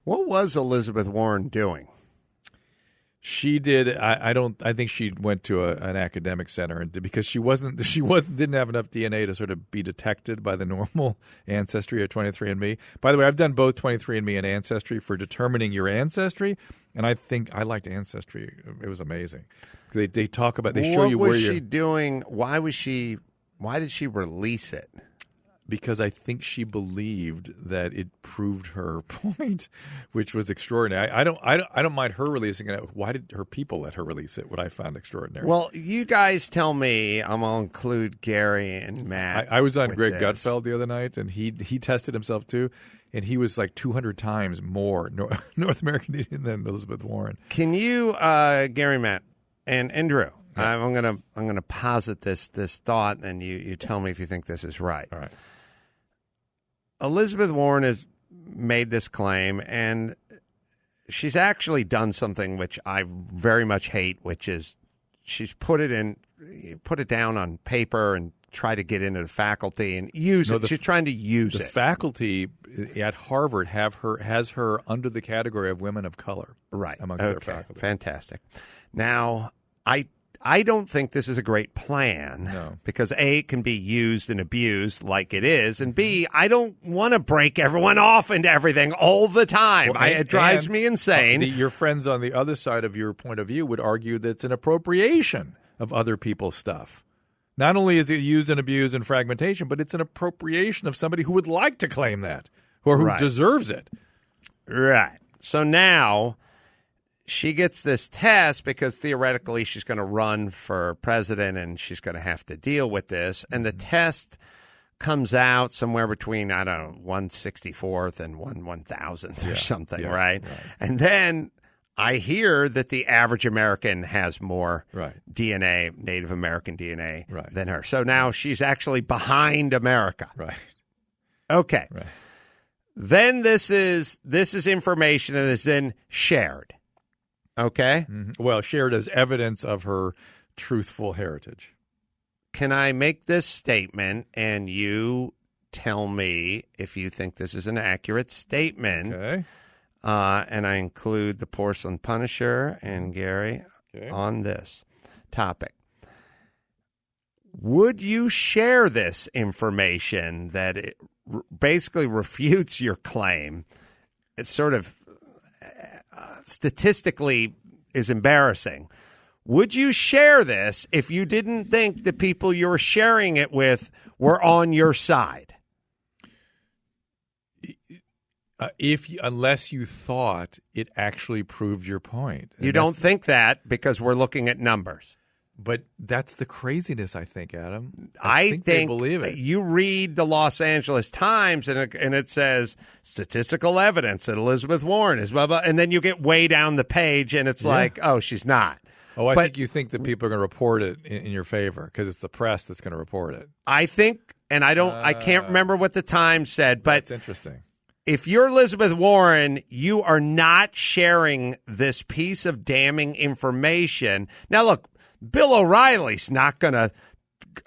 What was Elizabeth Warren doing? She did. I think she went to an academic center because she didn't have enough DNA to sort of be detected by the normal ancestry of 23andMe. By the way, I've done both 23andMe and Ancestry for determining your ancestry, and I think I liked Ancestry. It was amazing. They talk about show you where you're. What was she doing? Why did she release it? Because I think she believed that it proved her point, which was extraordinary. I don't mind her releasing it. Why did her people let her release it? What I found extraordinary. Well, you guys tell me. I'm gonna include Gary and Matt. I was on Greg Gutfeld the other night, and he tested himself too, and he was like 200 times more North American Indian than Elizabeth Warren. Can you, Gary, Matt, and Drew? Yeah. I'm gonna posit this thought, and you tell me if you think this is right. All right. Elizabeth Warren has made this claim, and she's actually done something which I very much hate, which is she's put it down on paper and try to get into the faculty and use it. She's trying to use it. The faculty at Harvard has her under the category of women of color, right? Amongst their faculty. Fantastic. Now, I don't think this is a great plan because A, it can be used and abused like it is, and B, I don't want to break everyone off into everything all the time. It drives me insane. Your friends on the other side of your point of view would argue that it's an appropriation of other people's stuff. Not only is it used and abused and fragmentation, but it's an appropriation of somebody who would like to claim that or who deserves it. Right. So now she gets this test because theoretically she's going to run for president and she's going to have to deal with this. And the test comes out somewhere between, 1/64th and 1/1000th or something, right? And then I hear that the average American has more DNA, Native American DNA, than her. So now she's actually behind America. Right. Okay. Right. Then this is information that is then shared. Okay. Mm-hmm. Well, shared as evidence of her truthful heritage. Can I make this statement and you tell me if you think this is an accurate statement? Okay. And I include the Porcelain Punisher and Gary on this topic. Would you share this information that it basically refutes your claim? It's sort of statistically is embarrassing. Would you share this if you didn't think the people you were sharing it with were on your side? Unless you thought it actually proved your point. You don't think that because we're looking at numbers. But that's the craziness, I think, Adam. I think they believe it. You read the Los Angeles Times and it says statistical evidence that Elizabeth Warren is blah, blah, and then you get way down the page and it's like, oh, she's not. Oh, I think you think that people are going to report it in your favor because it's the press that's going to report it. I think, and I can't remember what the Times said, but it's interesting. If you're Elizabeth Warren, you are not sharing this piece of damning information. Now, look, Bill O'Reilly's not going to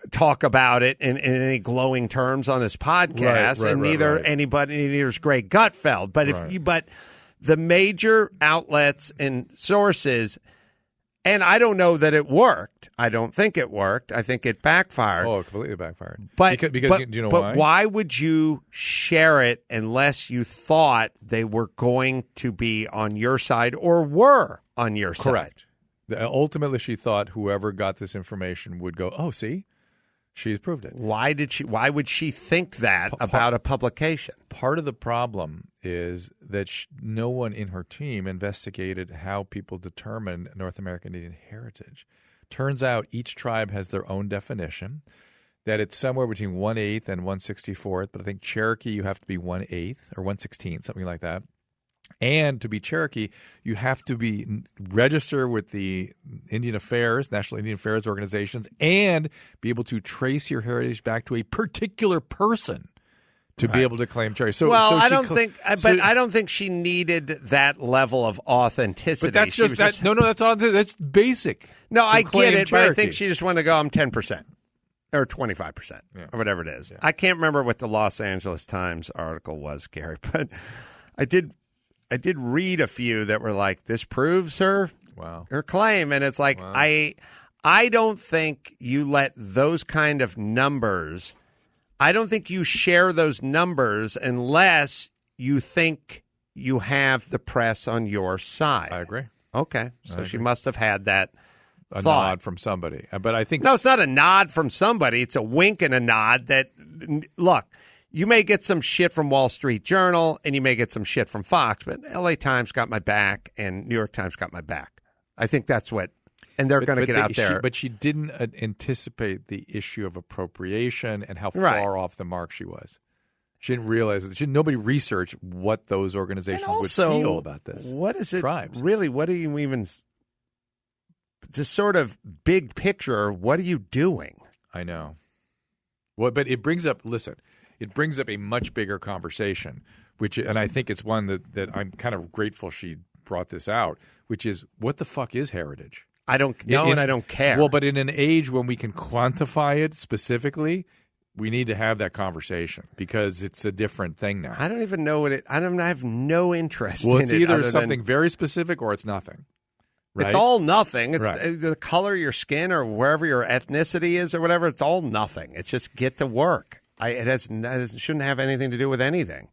talk about it in any glowing terms on his podcast, and neither is Greg Gutfeld. But but the major outlets and sources, and I don't know that it worked. I don't think it worked. I think it backfired. Oh, it completely backfired. But do you know why? But why would you share it unless you thought they were going to be on your side or were on your side? Correct. Ultimately, she thought whoever got this information would go, oh, see, she's proved it. Why would she think that about a publication? Part of the problem is that no one in her team investigated how people determine North American Indian heritage. Turns out each tribe has their own definition, that it's somewhere between 1/8 and 1/64th, but I think Cherokee you have to be 1/8 or 1/16, something like that. And to be Cherokee, you have to be register with the Indian Affairs, National Indian Affairs organizations, and be able to trace your heritage back to a particular person to be able to claim Cherokee. I don't think she needed that level of authenticity. But that's that's basic. No, I get it, Cherokee. but I think she just wanted to go, I'm 10%. Or 25%, or whatever it is. Yeah. I can't remember what the Los Angeles Times article was, Gary, but I did did read a few that were like, this proves her claim, and it's like I don't think you let those kind of numbers. I don't think you share those numbers unless you think you have the press on your side. I agree. Okay, so she must have had that a thought. nod from somebody. But I think no, it's not a nod from somebody. It's a wink and a nod that, look, you may get some shit from Wall Street Journal and you may get some shit from Fox, but LA Times got my back and New York Times got my back. I think that's what, and they're going to get out there. But she didn't anticipate the issue of appropriation and how far off the mark she was. She didn't realize that. Nobody researched what those organizations also, would feel about this. What is it? Tribes. Really, what do you even, the sort of big picture, what are you doing? I know. Well, but it brings up, it brings up a much bigger conversation, and I think it's one that I'm kind of grateful she brought this out, which is, what the fuck is heritage? I don't know, and I don't care. Well, but in an age when we can quantify it specifically, we need to have that conversation because it's a different thing now. I don't even know what it. I have no interest. Well, in it's it either other something than, very specific or it's nothing. Right? It's all nothing. It's Right. the color of your skin or wherever your ethnicity is or whatever. It's all nothing. It's just get to work. It shouldn't have anything to do with anything.